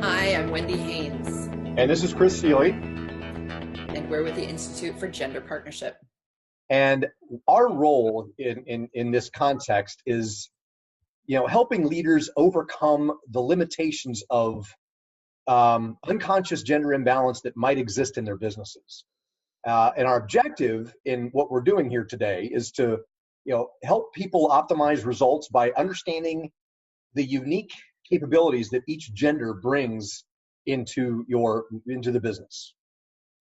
Hi, I'm Wendy Haynes, And this is Chris STEELY. and we're with the Institute for Gender Partnership. And our role in this context is, helping leaders overcome the limitations of unconscious gender imbalance that might exist in their businesses. And our objective in what we're doing here today is to, help people optimize results by understanding the unique capabilities that each gender brings into the business.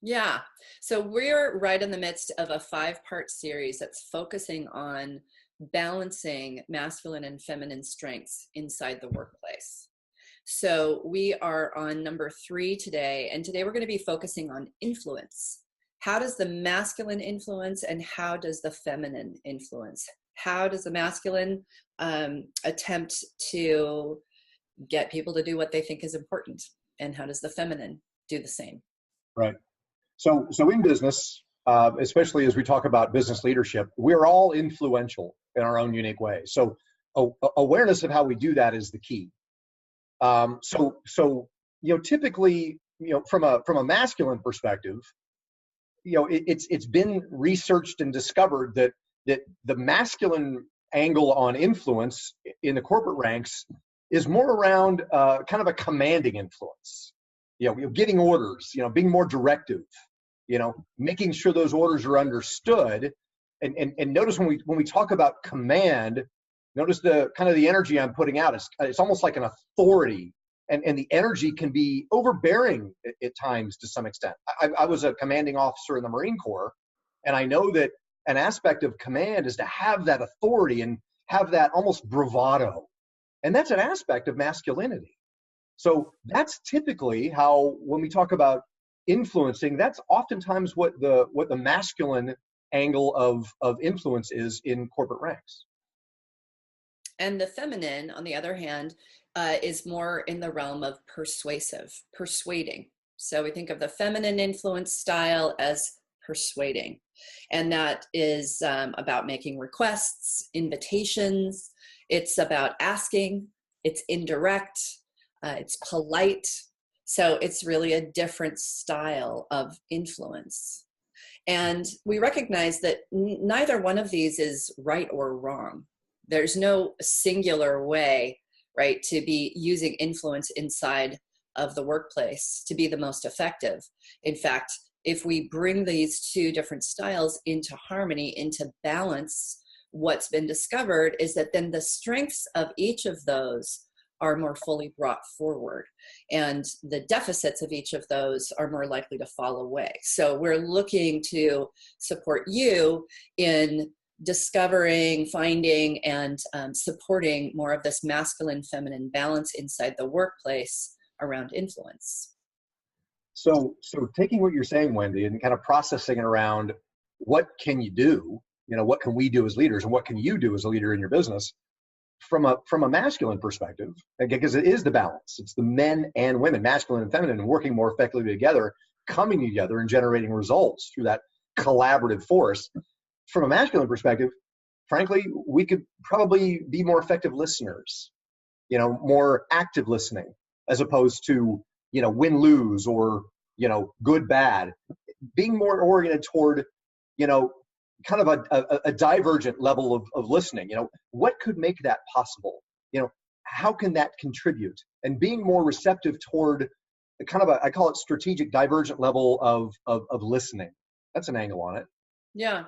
Yeah, so we're right in the midst of a five-part series that's focusing on balancing masculine and feminine strengths inside the workplace. So we are on number 3 today, and today we're going to be focusing on influence. How does the masculine influence and how does the feminine influence? How does the masculine attempt to get people to do what they think is important? And how does the feminine do the same? Right. So in business, especially as we talk about business leadership, we're all influential in our own unique way. So awareness of how we do that is the key. Typically, from a masculine perspective, it's been researched and discovered that the masculine angle on influence in the corporate ranks is more around kind of a commanding influence. Giving orders, being more directive, making sure those orders are understood. And notice when we talk about command, notice the kind of the energy I'm putting out. It's almost like an authority, and the energy can be overbearing at times to some extent. I was a commanding officer in the Marine Corps, and I know that an aspect of command is to have that authority and have that almost bravado. And that's an aspect of masculinity. So that's typically how, when we talk about influencing, that's oftentimes what the masculine angle of influence is in corporate ranks. And the feminine, on the other hand, is more in the realm of persuading. So we think of the feminine influence style as persuading. And that is about making requests, invitations. It's about asking. It's indirect. It's polite. So it's really a different style of influence. And we recognize that neither one of these is right or wrong. There's no singular way, right, to be using influence inside of the workplace to be the most effective. In fact, if we bring these two different styles into harmony, into balance, what's been discovered is that then the strengths of each of those are more fully brought forward, and the deficits of each of those are more likely to fall away. So we're looking to support you in discovering, finding, and supporting more of this masculine feminine balance inside the workplace around influence. So taking what you're saying, Wendy, and kind of processing it around what can you do, what can we do as leaders, and what can you do as a leader in your business from a masculine perspective, because it is the balance. It's the men and women, masculine and feminine, working more effectively together, coming together and generating results through that collaborative force. From a masculine perspective, frankly, we could probably be more effective listeners, more active listening, as opposed to, win-lose or, good-bad. Being more oriented toward, kind of a divergent level of listening. What could make that possible? How can that contribute? And being more receptive toward kind of I call it strategic divergent level of listening. That's an angle on it. Yeah,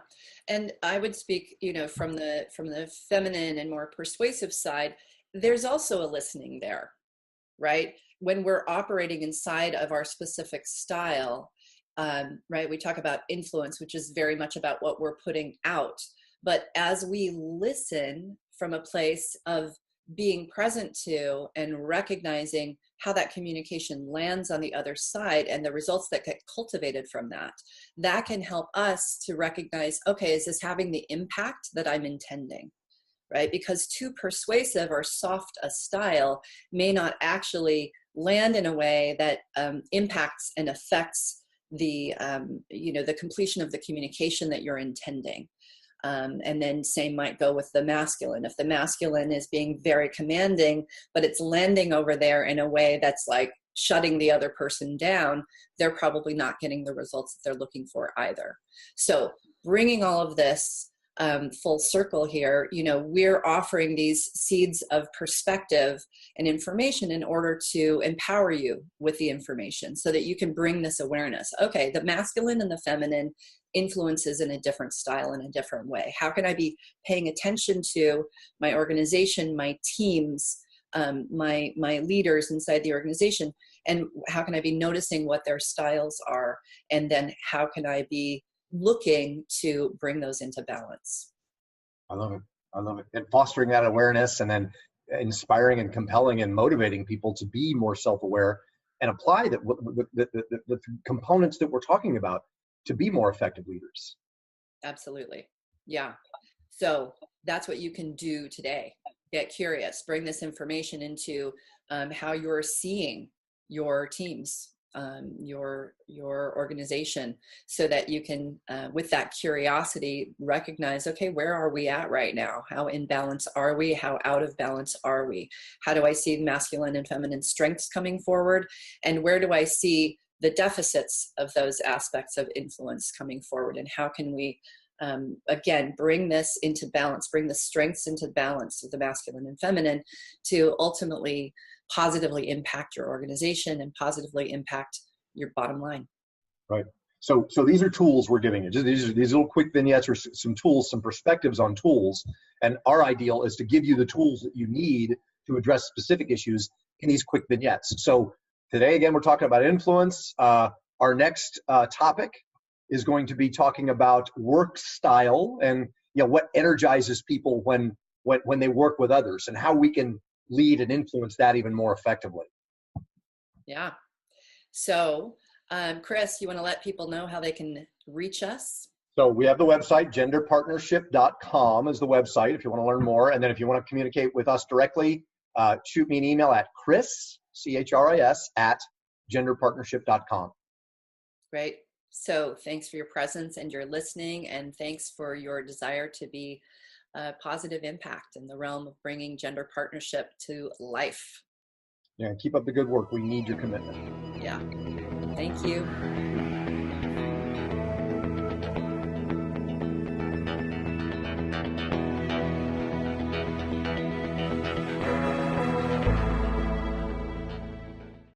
and I would speak, from the feminine and more persuasive side. There's also a listening there, right? When we're operating inside of our specific style, right? We talk about influence, which is very much about what we're putting out. But as we listen from a place of being present to and recognizing how that communication lands on the other side and the results that get cultivated from that, that can help us to recognize, okay, is this having the impact that I'm intending? Right? Because too persuasive or soft a style may not actually land in a way that impacts and affects the the completion of the communication that you're intending. And then same might go with the masculine. If the masculine is being very commanding, but it's landing over there in a way that's like shutting the other person down, they're probably not getting the results that they're looking for either. So bringing all of this full circle here, we're offering these seeds of perspective and information in order to empower you with the information so that you can bring this awareness. Okay, the masculine and the feminine influences in a different style, in a different way. How can I be paying attention to my organization, my teams, my leaders inside the organization, and how can I be noticing what their styles are, and then how can I be looking to bring those into balance? I love it. I love it. And fostering that awareness, and then inspiring and compelling and motivating people to be more self-aware and apply the components that we're talking about to be more effective leaders. Absolutely. Yeah. So that's what you can do today. Get curious, bring this information into how you're seeing your teams, your organization, so that you can, with that curiosity, recognize, okay, where are we at right now? How in balance are we? How out of balance are we? How do I see masculine and feminine strengths coming forward? And where do I see the deficits of those aspects of influence coming forward? And how can we, again, bring this into balance, bring the strengths into balance of the masculine and feminine to ultimately positively impact your organization and positively impact your bottom line. Right. So these are tools we're giving you. These little quick vignettes or some tools, some perspectives on tools. And our ideal is to give you the tools that you need to address specific issues in these quick vignettes. So today, again, we're talking about influence. Our next topic is going to be talking about work style and what energizes people when they work with others, and how we can lead and influence that even more effectively. Yeah. So, Chris, you want to let people know how they can reach us? So we have the website, genderpartnership.com is the website if you want to learn more. And then if you want to communicate with us directly, shoot me an email at Chris, CHRIS, at genderpartnership.com. Great. So thanks for your presence and your listening, and thanks for your desire to be a positive impact in the realm of bringing gender partnership to life. Yeah, keep up the good work. We need your commitment. Yeah. Thank you.